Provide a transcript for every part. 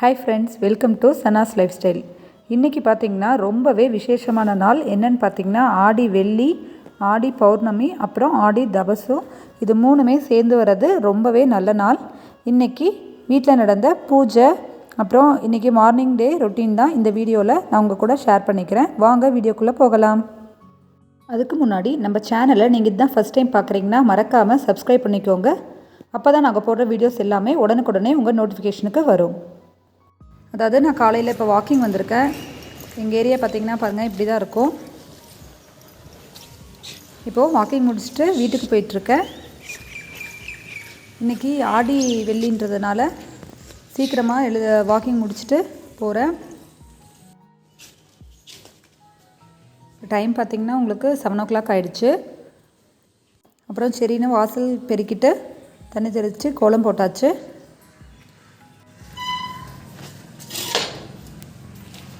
Hi friends, welcome to Sana's life style. இன்றைக்கி பார்த்திங்கன்னா ரொம்பவே விசேஷமான நாள். என்னென்னு பார்த்திங்கன்னா ஆடி வெள்ளி, ஆடி பௌர்ணமி, அப்புறம் ஆடி தபசு. இது மூணுமே சேர்ந்து வர்றது ரொம்பவே நல்ல நாள். இன்றைக்கி வீட்டில் நடந்த பூஜை, அப்புறம் இன்றைக்கி மார்னிங் டே ரொட்டீன் தான் இந்த வீடியோவில் நான் உங்கள் கூட ஷேர் பண்ணிக்கிறேன். வாங்க வீடியோக்குள்ளே போகலாம். அதுக்கு முன்னாடி நம்ம சேனலை நீங்கள் இதுதான் ஃபஸ்ட் டைம் பார்க்குறீங்கன்னா மறக்காமல் சப்ஸ்கிரைப் பண்ணிக்கோங்க. அப்போ தான் நாங்கள் போடுற வீடியோஸ் எல்லாமே உடனுக்குடனே உங்கள் நோட்டிஃபிகேஷனுக்கு வரும். அதாவது நான் காலையில் இப்போ வாக்கிங் வந்திருக்கேன். எங்கள் ஏரியா பார்த்திங்கன்னா பாருங்கள், இப்படி தான் இருக்கும். இப்போது வாக்கிங் முடிச்சுட்டு வீட்டுக்கு போயிட்டுருக்கேன். இன்றைக்கி ஆடி வெள்ளின்றதுனால சீக்கிரமாக வாக்கிங் முடிச்சுட்டு போகிறேன். டைம் பார்த்திங்கன்னா உங்களுக்கு 7 o'clock ஆகிடுச்சு. அப்புறம் சரின்னு வாசல் பெருக்கிட்டு தண்ணி தெளித்து கோலம் போட்டாச்சு.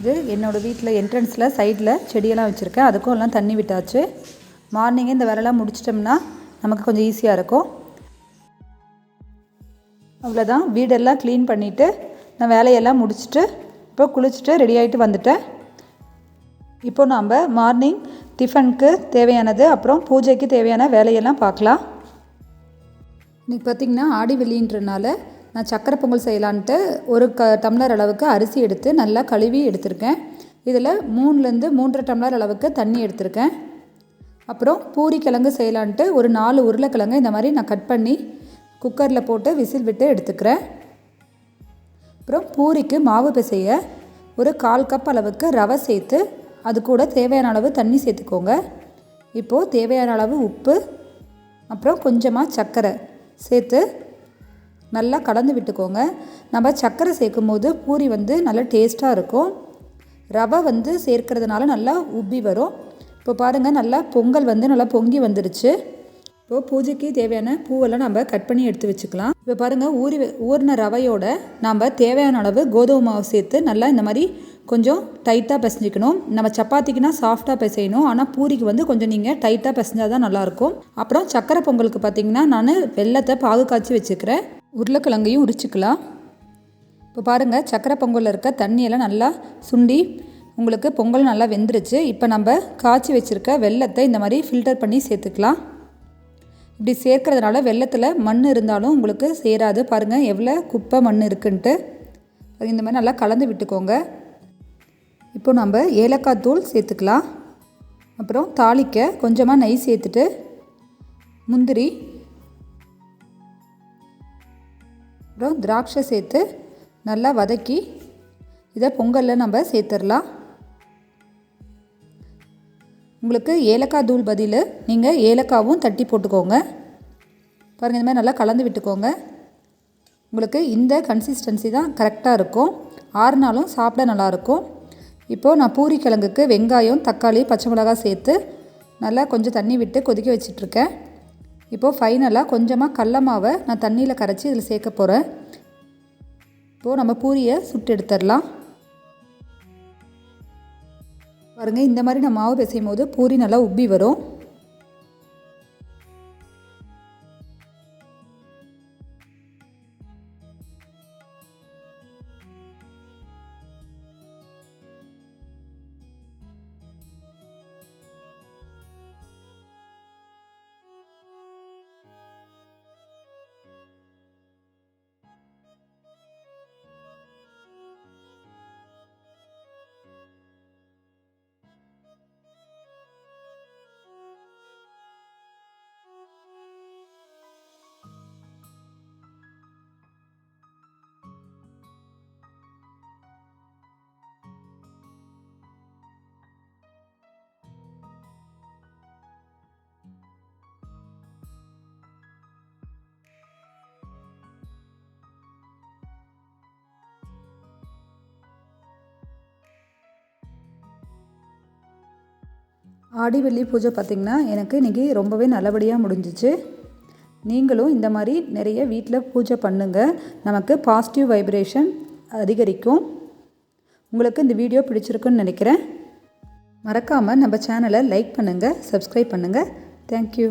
இது என்னோடய வீட்டில் என்ட்ரன்ஸில் சைடில் செடியெல்லாம் வச்சுருக்கேன். அதுக்கும் எல்லாம் தண்ணி விட்டாச்சு. மார்னிங்கே இந்த வேலைலாம் முடிச்சிட்டோம்னா நமக்கு கொஞ்சம் ஈஸியாக இருக்கும். அவ்வளோதான், வீடெல்லாம் க்ளீன் பண்ணிவிட்டு நான் வேலையெல்லாம் முடிச்சுட்டு இப்போ குளிச்சுட்டு ரெடி ஆகிட்டு வந்துட்டேன். இப்போ நாம் மார்னிங் டிஃபனுக்கு தேவையானது, அப்புறம் பூஜைக்கு தேவையான வேலையெல்லாம் பார்க்கலாம். இன்றைக்கி பார்த்திங்கன்னா ஆடி வெள்ளின்றனால நான் சக்கரை பொங்கல் செய்யலான்ட்டு ஒரு டம்ளர் அளவுக்கு அரிசி எடுத்து நல்லா கழுவி எடுத்திருக்கேன். இதில் 3லேருந்து 3.5 டம்ளர் அளவுக்கு தண்ணி எடுத்திருக்கேன். அப்புறம் பூரி கிழங்கு செய்யலான்ட்டு ஒரு 4 உருளைக்கிழங்கு இந்த மாதிரி நான் கட் பண்ணி குக்கரில் போட்டு விசில் விட்டு எடுத்துக்கிறேன். அப்புறம் பூரிக்கு மாவு பிசைய ஒரு 1/4 கப் அளவுக்கு ரவை சேர்த்து அது கூட தேவையான அளவு தண்ணி சேர்த்துக்கோங்க. இப்போது தேவையான அளவு உப்பு, அப்புறம் கொஞ்சமாக சர்க்கரை சேர்த்து நல்லா கலந்து விட்டுக்கோங்க. நம்ம சர்க்கரை சேர்க்கும் போது பூரி நல்லா டேஸ்ட்டாக இருக்கும். ரவை சேர்க்கறதுனால நல்லா உப்பி வரும். இப்போ பாருங்கள், நல்லா பொங்கல் நல்லா பொங்கி வந்துடுச்சு. இப்போது பூஜைக்கு தேவையான பூவெல்லாம் நம்ம கட் பண்ணி எடுத்து வச்சுக்கலாம். இப்போ பாருங்கள், ஊறின ரவையோட நம்ம தேவையான அளவு கோதுமை மாவு சேர்த்து நல்லா இந்த மாதிரி கொஞ்சம் டைட்டாக பிசைஞ்சிக்கணும். நம்ம சப்பாத்திக்குனா சாஃப்டாக பிசையணும், ஆனால் பூரிக்கு கொஞ்சம் நீங்கள் டைட்டாக பிசைஞ்சால் தான் நல்லாயிருக்கும். அப்புறம் சக்கரை பொங்கலுக்கு பார்த்திங்கன்னா நான் வெல்லத்தை பாகு காய்ச்சி வச்சுக்கிறேன். உருளைக்கிழங்கையும் உரிச்சிக்கலாம். இப்போ பாருங்கள், சக்கரை பொங்கலில் இருக்க தண்ணியெல்லாம் நல்லா சுண்டி உங்களுக்கு பொங்கல் நல்லா வெந்துருச்சு. இப்போ நம்ம காய்ச்சி வச்சுருக்க வெல்லத்தை இந்த மாதிரி ஃபில்டர் பண்ணி சேர்த்துக்கலாம். இப்படி சேர்க்கறதுனால வெல்லத்தில் மண் இருந்தாலும் உங்களுக்கு சேராது. பாருங்கள் எவ்வளோ குப்பை மண் இருக்குன்ட்டு. இந்த மாதிரி நல்லா கலந்து விட்டுக்கோங்க. இப்போ நம்ம ஏலக்காய் தூள் சேர்த்துக்கலாம். அப்புறம் தாளிக்க கொஞ்சமாக நெய் சேர்த்துட்டு முந்திரி, அப்புறம் திராட்சை சேர்த்து நல்லா வதக்கி இதை பொங்கலில் நம்ம சேர்த்துடலாம். உங்களுக்கு ஏலக்காய் தூள் பதில் நீங்கள் ஏலக்காவும் தட்டி போட்டுக்கோங்க. பாருங்கள், இந்த மாதிரி நல்லா கலந்து விட்டுக்கோங்க. உங்களுக்கு இந்த கன்சிஸ்டன்சி தான் கரெக்டாக இருக்கும். ஆறுனாலும் சாப்பிட நல்லாயிருக்கும். இப்போது நான் பூரி கிழங்குக்கு வெங்காயம், தக்காளி, பச்சை மிளகாய் சேர்த்து நல்லா கொஞ்சம் தண்ணி விட்டு கொதிக்க வச்சிட்ருக்கேன். இப்போது ஃபைனலாக கொஞ்சமாக கடல மாவை நான் தண்ணியில் கரைச்சி இதில் சேர்க்க போகிறேன். இப்போது நம்ம பூரியை சுட்டு எடுத்துடலாம். பாருங்கள், இந்த மாதிரி நான் மாவு பிசையும் போது பூரி நல்லா உப்பி வரும். ஆடி வெள்ளி பூஜை பார்த்திங்கன்னா எனக்கு இன்றைக்கி ரொம்பவே நல்லபடியாக முடிஞ்சிச்சு. நீங்களும் இந்த மாதிரி நிறைய வீட்டில் பூஜை பண்ணுங்கள். நமக்கு பாசிட்டிவ் வைப்ரேஷன் அதிகரிக்கும். உங்களுக்கு இந்த வீடியோ பிடிச்சிருக்குன்னு நினைக்கிறேன். மறக்காமல் நம்ம சேனலை லைக் பண்ணுங்கள், சப்ஸ்கிரைப் பண்ணுங்கள். தேங்க்யூ.